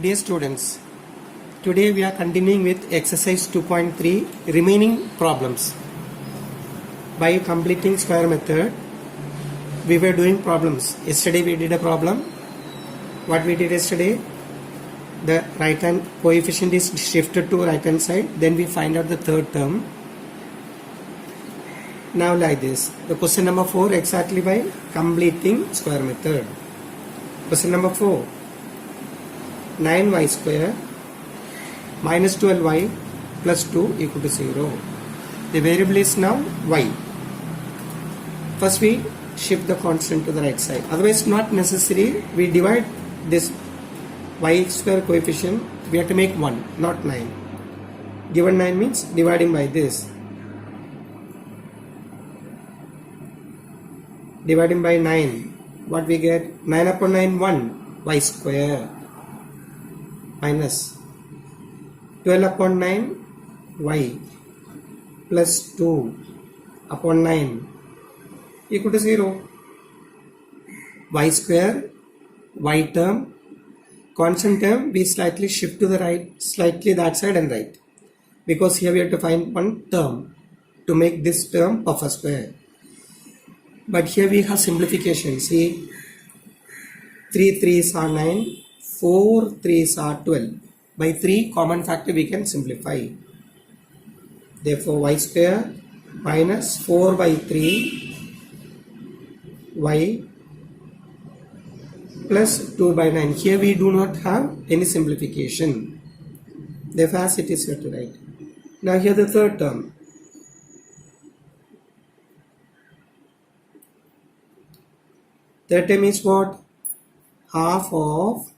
Dear students, today we are continuing with exercise 2.3 remaining problems. By completing square method, we were doing problems. Yesterday we did a problem. What we did yesterday? The right hand coefficient is shifted to right hand side. Then we find out the third term. Now like this. The question number 4 exactly by completing square method. Question number 4. 9y square minus 12y plus 2 equal to 0. The variable is now y. First we shift the constant to the right side. Otherwise not necessary. We divide this y square coefficient. We have to make 1, not 9. Given 9 means dividing by this. Dividing by 9. What we get? 9 upon 9, 1. Y square. Minus 12 upon 9 y plus 2 upon 9 equal to 0. Y square, y term, constant term we slightly shift to the right, slightly that side and right, because here we have to find one term to make this term of a square. But here we have simplification. See, 3 3s are 9, 4 3s are 12. By 3 common factor we can simplify. Therefore y square minus 4 by 3 y plus 2 by 9. Here we do not have any simplification. Therefore as it is here to write. Now here the third term. Third term is what? Half of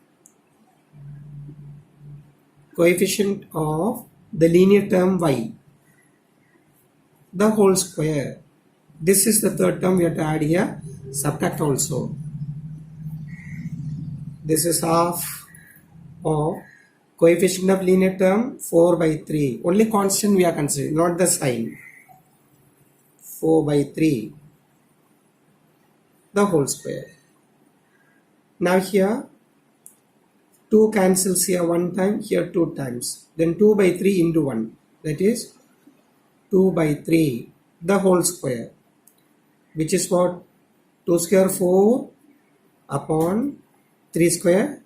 coefficient of the linear term y, the whole square. This is the third term we have to add here. Subtract also. This is half of coefficient of linear term 4 by 3. Only constant we are considering, not the sign. 4 by 3. The whole square. Now here 2 cancels here one time, here 2 times. Then 2 by 3 into 1. That is 2 by 3 the whole square. Which is what? 2 square 4 upon 3 square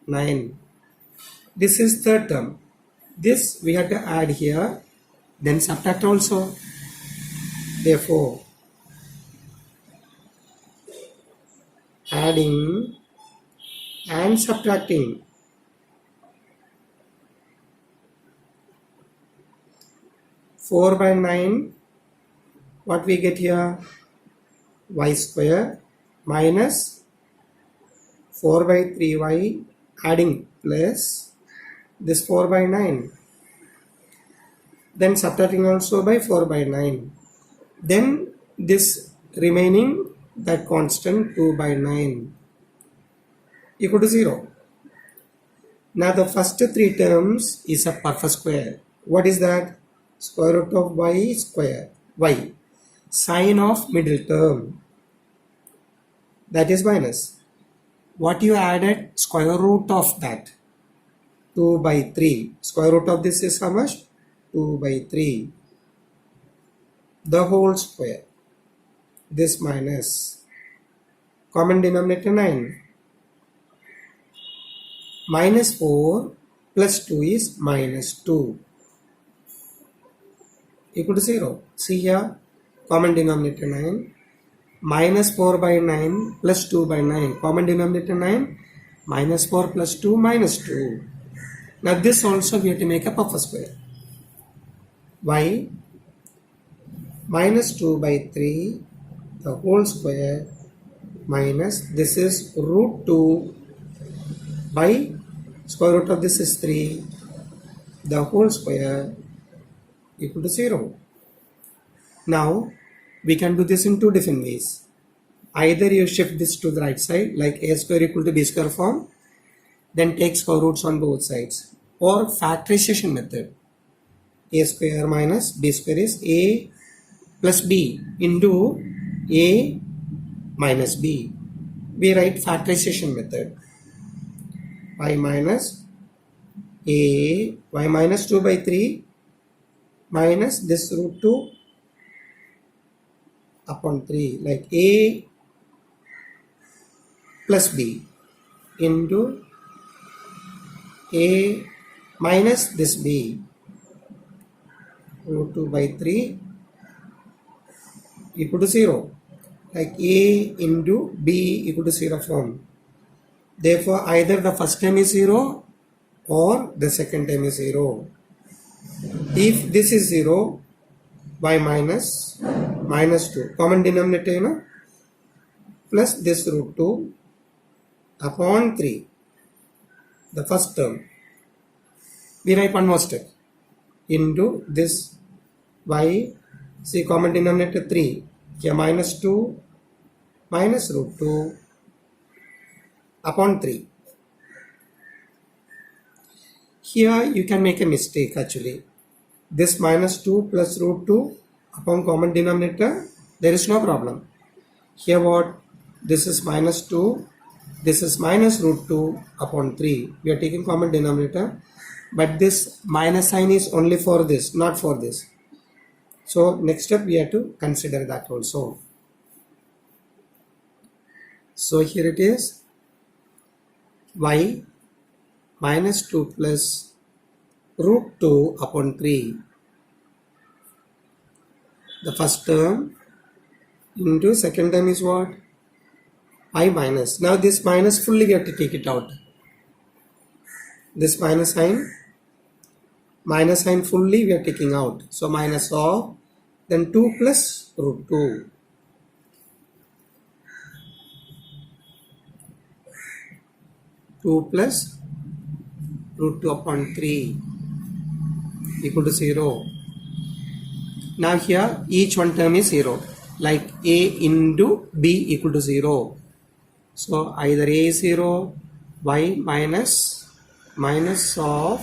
9. This is third term. This we have to add here. Then subtract also. Therefore adding and subtracting. Four by 9, what we get here? Y square minus 4 by 3y, adding plus this 4 by 9. Then subtracting also by 4 by 9. Then this remaining, that constant 2 by 9 equal to 0. Now the first 3 terms is a perfect square. What is that? Square root of y square. Y. Sign of middle term. That is minus. What you added? Square root of that. 2 by 3. Square root of this is how much? 2 by 3. The whole square. This minus. Common denominator 9. Minus 4 plus 2 is minus 2 equal to 0. See here, common denominator 9. Minus 4 by 9 plus 2 by 9. Common denominator 9. Minus 4 plus 2 minus 2. Now this also we have to make a perfect square. Y minus 2 by 3 the whole square minus this is root 2 by square root of this is 3 the whole square equal to 0. Now we can do this in 2 different ways. Either you shift this to the right side like a square equal to b square form, then take square roots on both sides, or factorization method. A square minus b square is a plus b into a minus b. We write factorization method. Y minus a y minus 2 by 3 minus this root 2 upon 3, like a plus b into a minus this b root 2 by 3 equal to 0, like a into b equal to 0 form. Therefore either the first term is 0 or the second term is 0. If this is 0, y minus 2 common denominator, you know, plus this root 2 upon 3, the first term. We write one more step into this y, see common denominator 3, here minus 2 minus root 2 upon 3. Here you can make a mistake actually. This minus 2 plus root 2 upon common denominator, there is no problem. Here what? This is minus 2, this is minus root 2 upon 3. We are taking common denominator, but this minus sign is only for this, not for this. So next step we have to consider that also. So here it is, y minus 2 plus root 2 upon 3, the first term, into second term is what? I minus. Now this minus fully we have to take it out. This minus sign fully we are taking out. So minus of, then 2 plus root 2. 2 plus root 2 upon 3 equal to 0. Now here each one term is 0, like a into b equal to 0. So either a is 0, y minus of,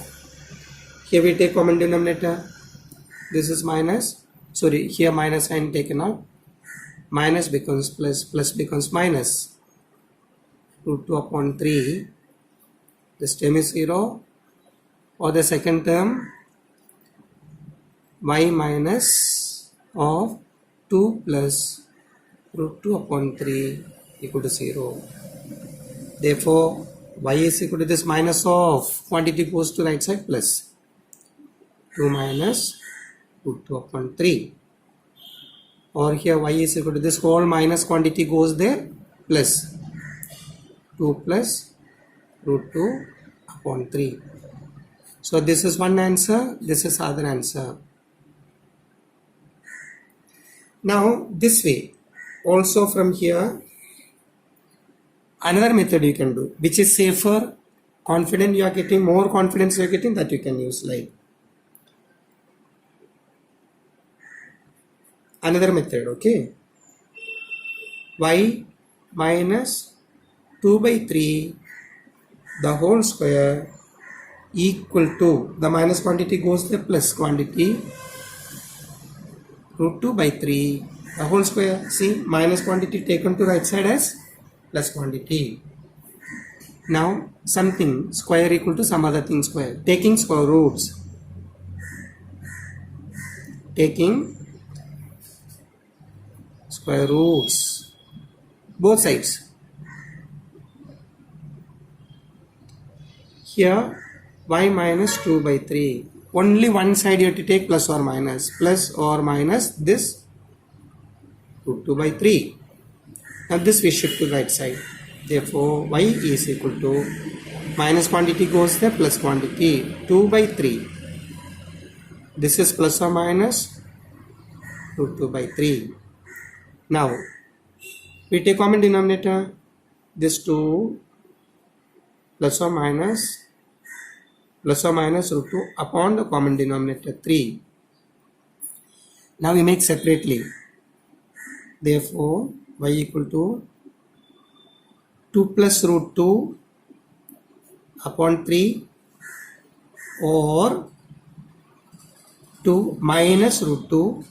here we take common denominator, this is minus, sorry, here minus sign taken out, minus becomes plus, plus becomes minus, root 2 upon 3, this term is 0, or the second term, y minus of 2 plus root 2 upon 3 equal to 0. Therefore y is equal to this minus of, quantity goes to right side, plus 2 minus root 2 upon 3, or here y is equal to this whole minus quantity goes there, plus 2 plus root 2 upon 3. So this is one answer, this is other answer. Now this way also, from here another method you can do, which is safer, confident you are getting, more confidence you are getting, that you can use, like another method, okay, y minus 2 by 3 the whole square equal to, the minus quantity goes there, plus quantity root 2 by 3 the whole square. See, minus quantity taken to right side as plus quantity. Now something square equal to some other thing square, taking square roots, both sides. Here y minus 2 by 3, only one side you have to take plus or minus this root 2 by 3. Now this we shift to right side. Therefore y is equal to, minus quantity goes there, plus quantity 2 by 3. This is plus or minus root 2 by 3. Now we take common denominator, this 2 plus or minus root 2 upon the common denominator 3. Now we make separately. Therefore y equal to 2 plus root 2 upon 3 or 2 minus root 2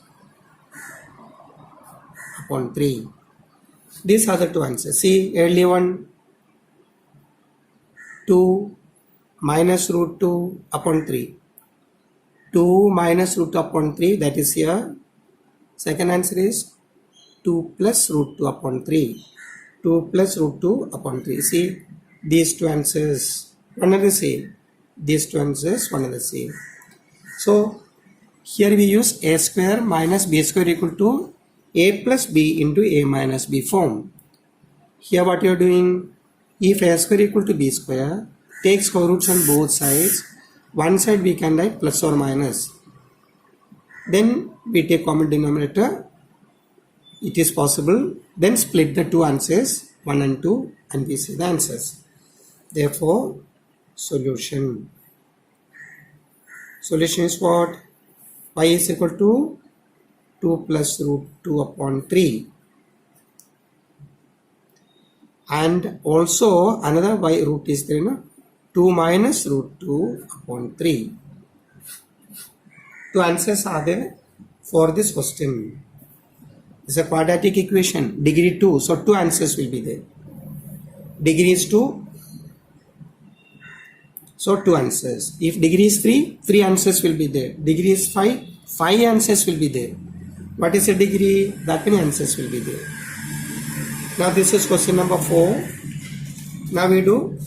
upon 3. These are the two answers. See, early one 2 minus root 2 upon 3. 2 minus root 2 upon 3, that is here. Second answer is 2 plus root 2 upon 3. 2 plus root 2 upon 3. See, these two answers, one are the same. These two answers, one are the same. So, here we use a square minus b square equal to a plus b into a minus b form. Here what you are doing, if a square equal to b square, take square roots on both sides. One side we can write plus or minus. Then we take common denominator. It is possible. Then split the two answers, 1 and 2, and we see the answers. Therefore, solution. Solution is what? Y is equal to 2 plus root 2 upon 3. And also another y root is there, no? 2 minus root 2 upon 3. Two answers are there for this question. It's a quadratic equation, degree 2, so two answers will be there. Degree is 2, so two answers. If degree is 3, 3 answers will be there. Degree is 5, 5 answers will be there. What is the degree? That many answers will be there. Now this is question number 4. Now we do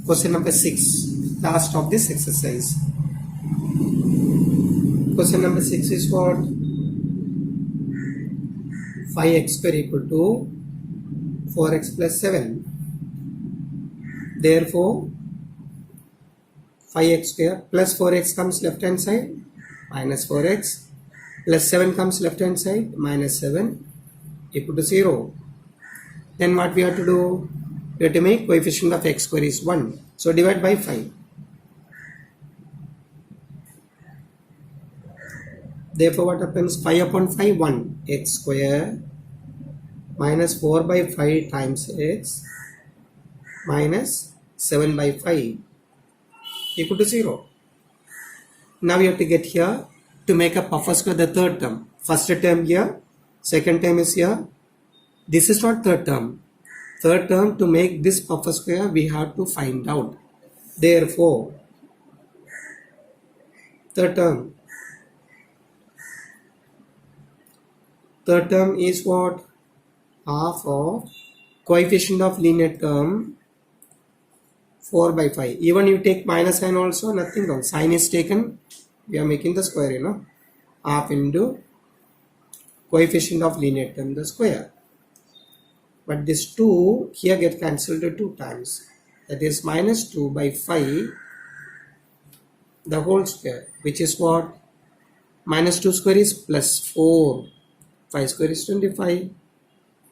question number 6, last of this exercise. Question number 6 is what? 5x square equal to 4x plus 7. Therefore, 5x square plus 4x comes left hand side, minus 4x, plus 7 comes left hand side, minus 7, equal to 0. Then what we have to do? We have to make coefficient of x square is 1. So divide by 5. Therefore what happens? 5 upon 5, 1. X square minus 4 by 5 times x minus 7 by 5 equal to 0. Now we have to get here to make up upper square the third term. First term here, second term is here. This is not third term. Third term, to make this upper square we have to find out. Therefore, third term is what? Half of coefficient of linear term 4 by 5. Even you take minus sign also, nothing wrong. Sign is taken, we are making the square, half into coefficient of linear term, the square. But this 2 here get cancelled 2 times. That is minus 2 by 5 the whole square, which is what? Minus 2 square is plus 4. 5 square is 25.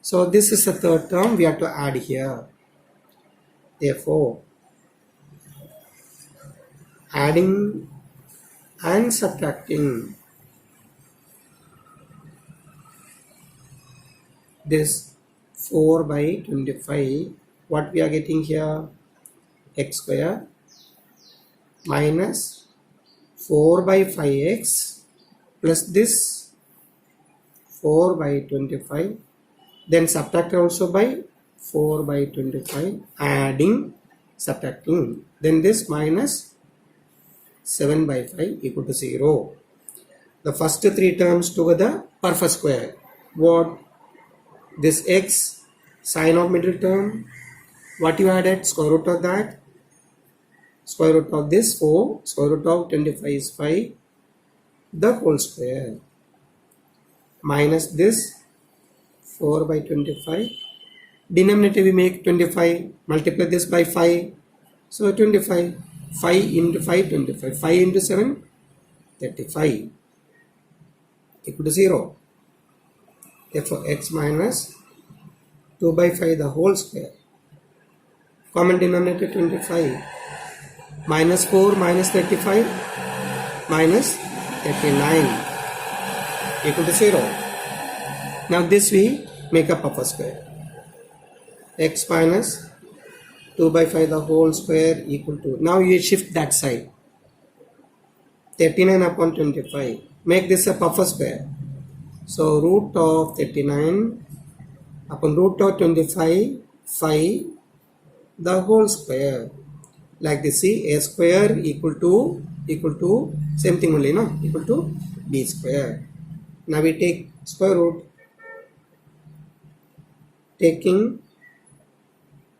So this is the third term we have to add here. Therefore, adding and subtracting this 4 by 25, what we are getting here? X square minus 4 by 5x plus this 4 by 25, then subtract also by 4 by 25, adding, subtracting, then this minus 7 by 5 equal to 0. The first three terms together, perfect square. What? This x, sine of middle term, what you added? Square root of that. Square root of this 4, square root of 25 is 5, the whole square, minus this 4 by 25. Denominator we make 25, multiply this by 5, so 25, 5 into 5, 25, 5 into 7, 35, equal to 0. Therefore x minus 2 by 5 the whole square, common denominator 25, minus 4 minus 35 minus 39 equal to 0. Now this we make up upper square. X minus 2 by 5 the whole square equal to, now you shift that side, 39 upon 25, make this a upper square. So root of 39 upon root of 25, 5 the whole square. like this. See, a square equal to same thing only, no, equal to b square. Now we take square root, taking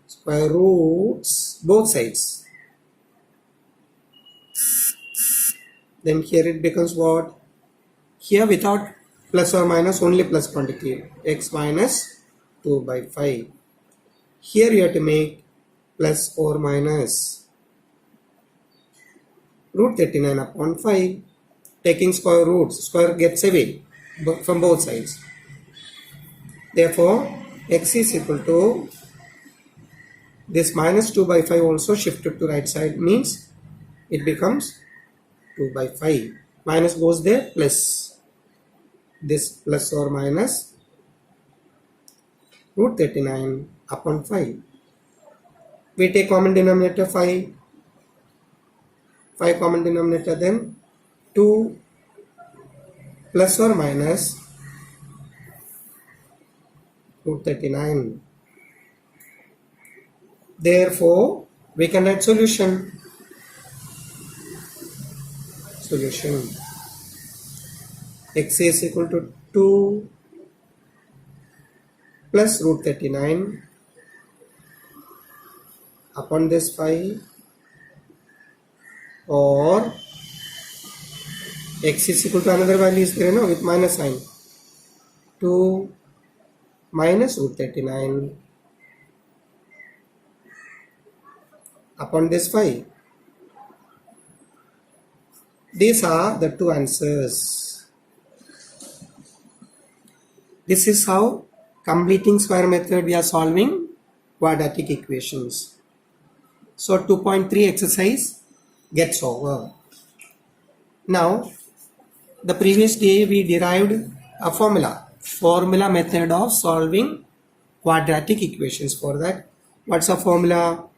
square roots both sides. Then here it becomes what? Here without plus or minus, only plus quantity, x minus 2 by 5. Here you have to make plus or minus root 39 upon 5. Taking square roots, square gets away from both sides. Therefore, x is equal to this minus 2 by 5 also shifted to right side, means it becomes 2 by 5. Minus goes there, plus. This plus or minus root 39 upon 5. We take common denominator 5. 5 common denominator, then 2 plus or minus root 39. Therefore, we can write solution. X is equal to 2 plus root 39 upon this 5, or x is equal to another value is there, no, with minus sign, 2 minus root 39 upon this 5. These are the two answers. This is how completing square method we are solving quadratic equations. So 2.3 exercise gets over. Now, the previous day we derived a formula method of solving quadratic equations. For that, what's a formula?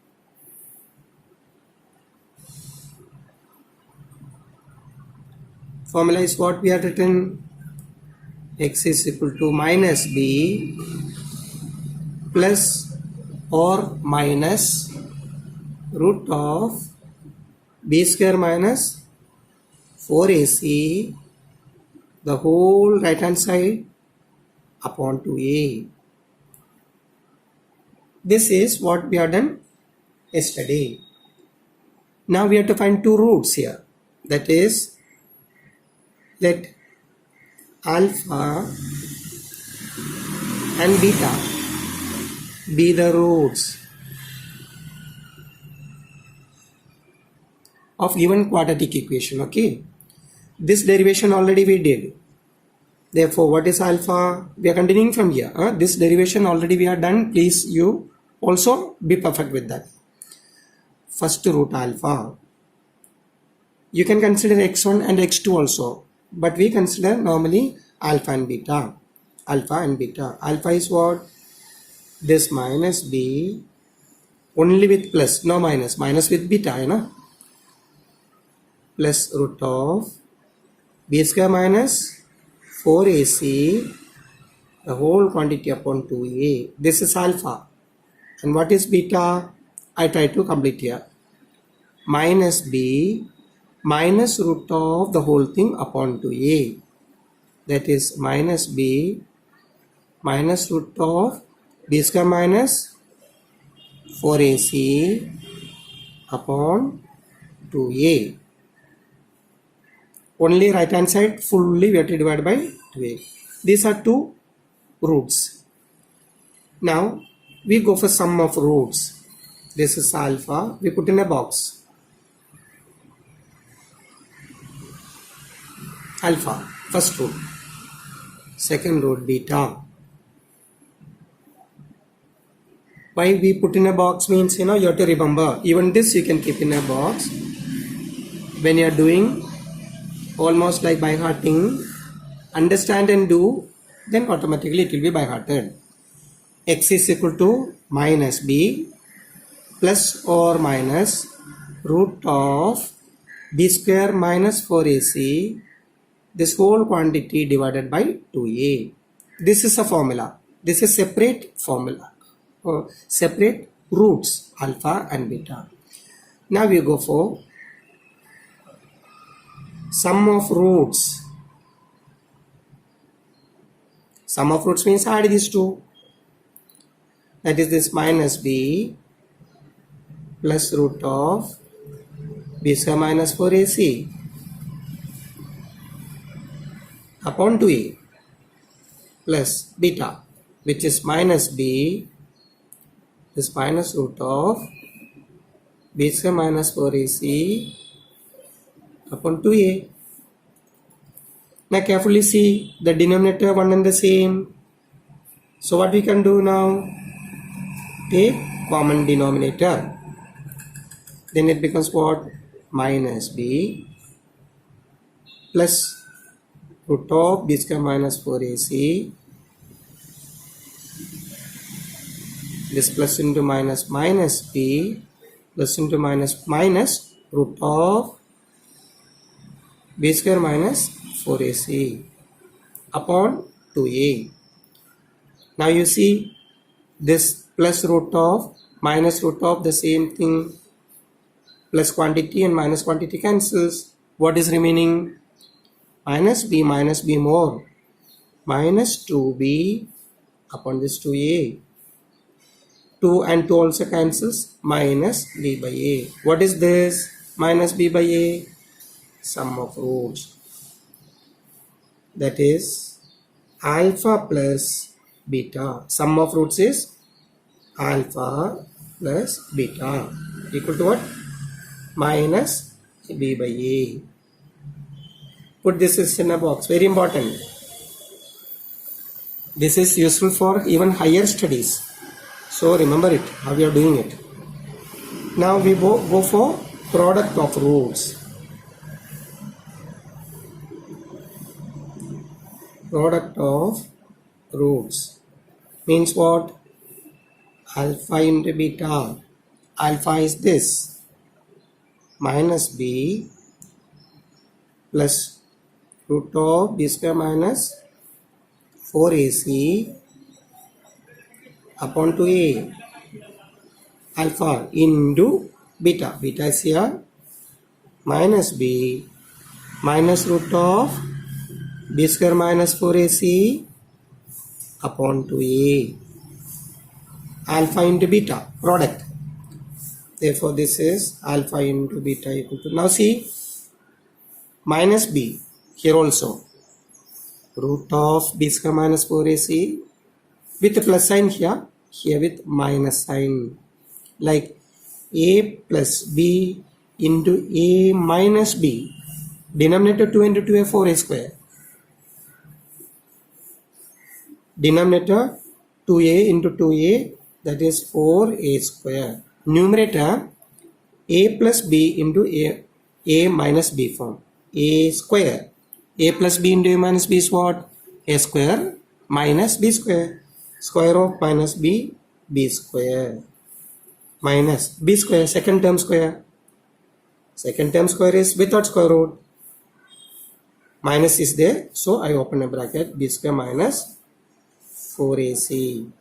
Formula is what we have written: x is equal to minus b plus or minus root of b square minus 4ac the whole right hand side upon 2a. This is what we have done yesterday. Now we have to find two roots here. That is, let alpha and beta be the roots of given quadratic equation. Okay, this derivation already we did. Therefore, what is alpha? We are continuing from here. This derivation already we are done. Please you also be perfect with that. First root alpha. You can consider x1 and x2 also, but we consider normally alpha and beta. Alpha is what? This minus b only with plus, no minus with beta, you know, plus root of b square minus 4ac the whole quantity upon 2a. This is alpha. And what is beta? I try to complete here. Minus b minus root of the whole thing upon 2a. That is minus b minus root of b square minus 4ac upon 2a. Only right hand side fully we have to divide by 2a. These are two roots. Now we go for sum of roots. This is alpha. We put in a box. Alpha, first root. Second root, beta. Why we put in a box means, you have to remember. Even this you can keep in a box. When you are doing almost like by hearting, understand and do, then automatically it will be by hearted. X is equal to minus b plus or minus root of b square minus 4ac this whole quantity divided by 2a. This is a formula. This is separate formula. Separate roots alpha and beta. Now we go for sum of roots. Sum of roots means add these two. That is this minus b plus root of b square minus 4ac upon 2a plus beta, which is minus b is minus root of b square minus 4ac upon 2a. Now carefully see the denominator one and the same. So what we can do now? Take common denominator. Then it becomes what? Minus b plus root of b square minus 4ac. This plus into minus minus b plus into minus minus root of b square minus 4ac upon 2a. Now you see this plus root of minus root of the same thing, plus quantity and minus quantity cancels. What is remaining? Minus b more, minus 2b upon this 2a. 2 and 2 also cancels, minus b by a. What is this? Minus b by a? Sum of roots. That is alpha plus beta. Sum of roots is alpha plus beta equal to what? Minus b by a. Put this in a box. Very important. This is useful for even higher studies. So remember it, how we are doing it. Now we go for product of roots. Product of roots means what? Alpha into beta. Alpha is this, minus b plus root of b square minus 4ac upon 2a. Alpha into beta. Beta is here, minus b minus root of b square minus 4ac upon 2a. Alpha into beta, product. Therefore this is alpha into beta equal to, now see, minus b here also, root of b square minus 4ac with plus sign here, here with minus sign, like a plus b into a minus b, denominator 2 into 2a 4a square, denominator 2a into 2a, that is 4a square, numerator a plus b into a minus b form, a square. A plus b into a minus b is what? A square minus b square. Square of minus b, b square. Minus b square, second term square. Second term square is without square root. Minus is there, so I open a bracket, b square minus 4ac.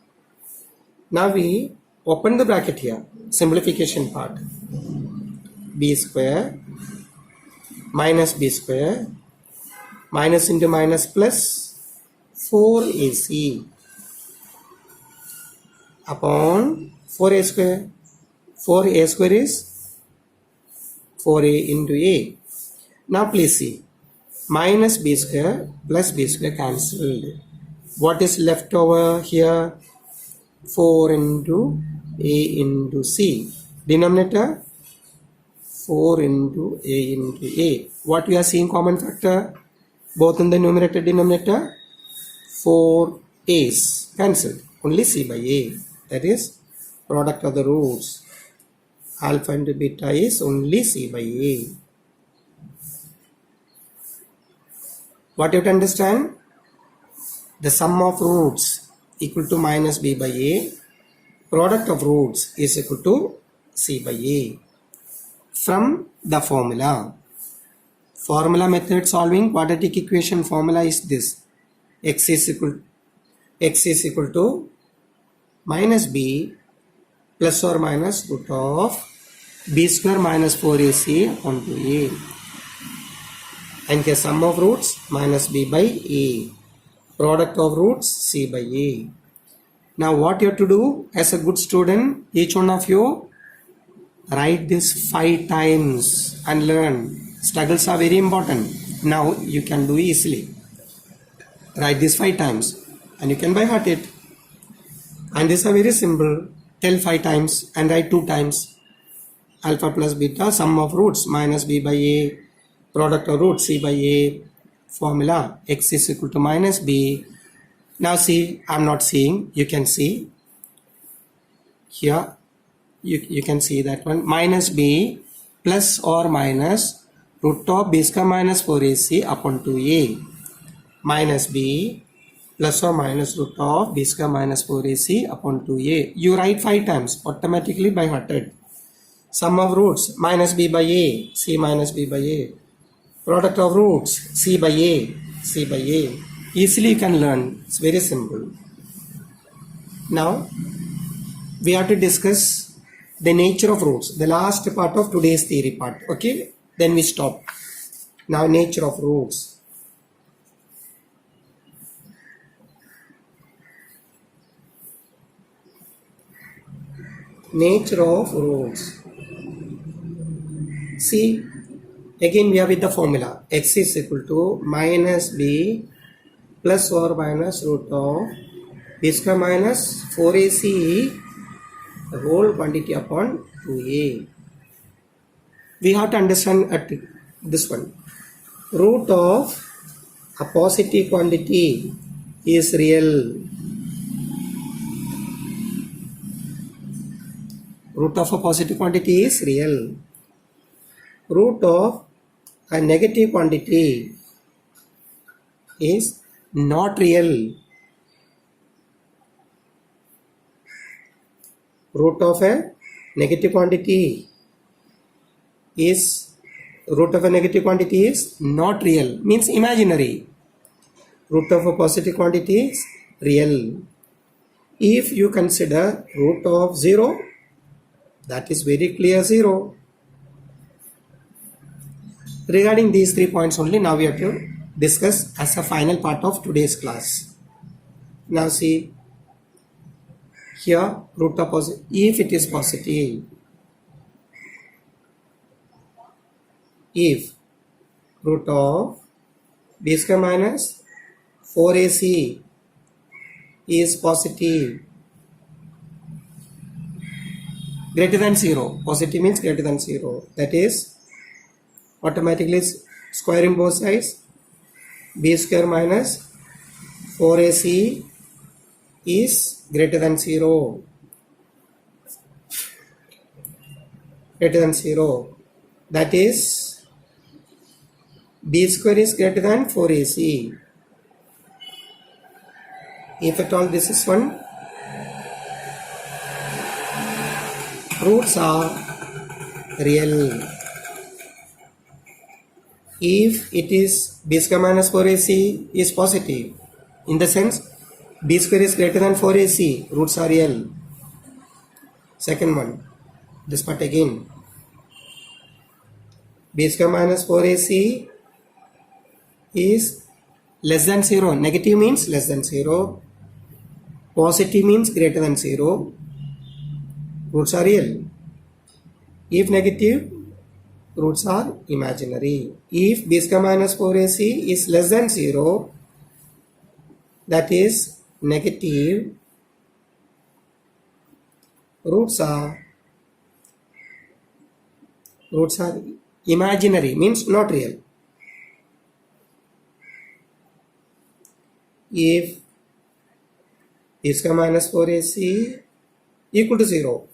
Now we open the bracket here, simplification part. B square minus b square, minus into minus plus 4ac upon 4a square. 4a square is 4a into a. Now please see, minus b square plus b square cancelled. What is left over here? 4 into a into c. Denominator 4 into a into a. What we are seeing common factor? Both in the numerator denominator, 4 a's cancelled. Only c by a. That is product of the roots. Alpha into beta is only c by a. What you have to understand? The sum of roots equal to minus b by a. Product of roots is equal to c by a. From the formula. Formula method solving quadratic equation formula is this. X is equal to minus b plus or minus root of b square minus 4ac upon 2a. And here sum of roots minus b by a. Product of roots c by a. Now what you have to do as a good student, each one of you write this 5 times and learn. Struggles are very important. Now you can do easily. Write this 5 times and you can by heart it. And these are very simple. Tell 5 times and write 2 times. Alpha plus beta, sum of roots minus b by a, product of roots c by a, formula x is equal to minus b. Now see, I'm not seeing, you can see here, you can see that one, minus b plus or minus root of b square minus 4ac upon 2a, minus b plus or minus root of b square minus 4ac upon 2a. You write 5 times automatically by hearted. Sum of roots minus b by a, c minus b by a, product of roots c by a, c by a. Easily you can learn. It's very simple. Now we have to discuss the nature of roots, the last part of today's theory part. Okay, then we stop. Now nature of roots. Nature of roots. See, again we are with the formula x is equal to minus b plus or minus root of b square minus 4ac whole quantity upon 2a. We have to understand at this one. Root of a positive quantity is real. Root of a positive quantity is real. Root of a negative quantity is not real. Root of a negative quantity is not real, means imaginary. Root of a positive quantity is real. If you consider root of 0, that is very clear 0. Regarding these 3 points only, now we have to discuss as a final part of today's class. Now see, here root of positive, if it is positive, if root of b square minus 4ac is positive, greater than 0, positive means greater than 0, that is automatically squaring both sides, b square minus 4ac is greater than 0. Greater than 0. That is b square is greater than 4ac. If at all this is 1, roots are real. If it is b square minus 4ac is positive, in the sense b square is greater than 4ac, roots are real. Second one, this part again, b square minus 4ac is less than 0. Negative means less than 0. Positive means greater than 0. Roots are real. If negative, roots are imaginary. If b square minus 4ac is less than 0, that is negative, roots are imaginary, means not real. If b square minus 4ac equal to 0,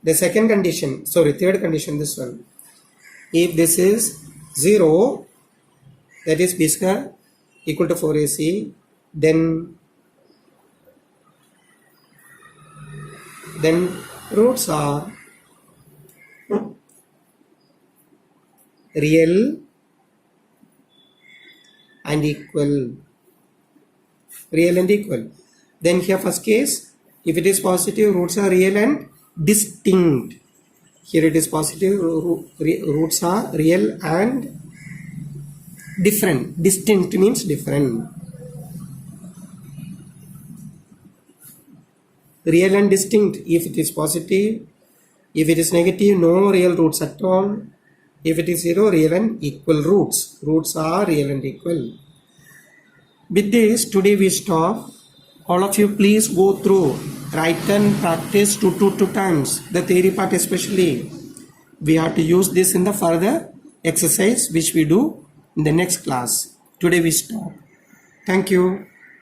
the third condition, this one, if this is 0, that is b square equal to 4ac, then roots are real and equal. Real and equal. Then here first case, if it is positive, roots are real and distinct. Here it is positive. Roots are real and different. Distinct means different. Real and distinct if it is positive. If it is negative, no real roots at all. If it is 0, real and equal roots. Roots are real and equal. With this, today we stop. All of you please go through, write and practice two times. The theory part especially. We have to use this in the further exercise which we do in the next class. Today we stop. Thank you.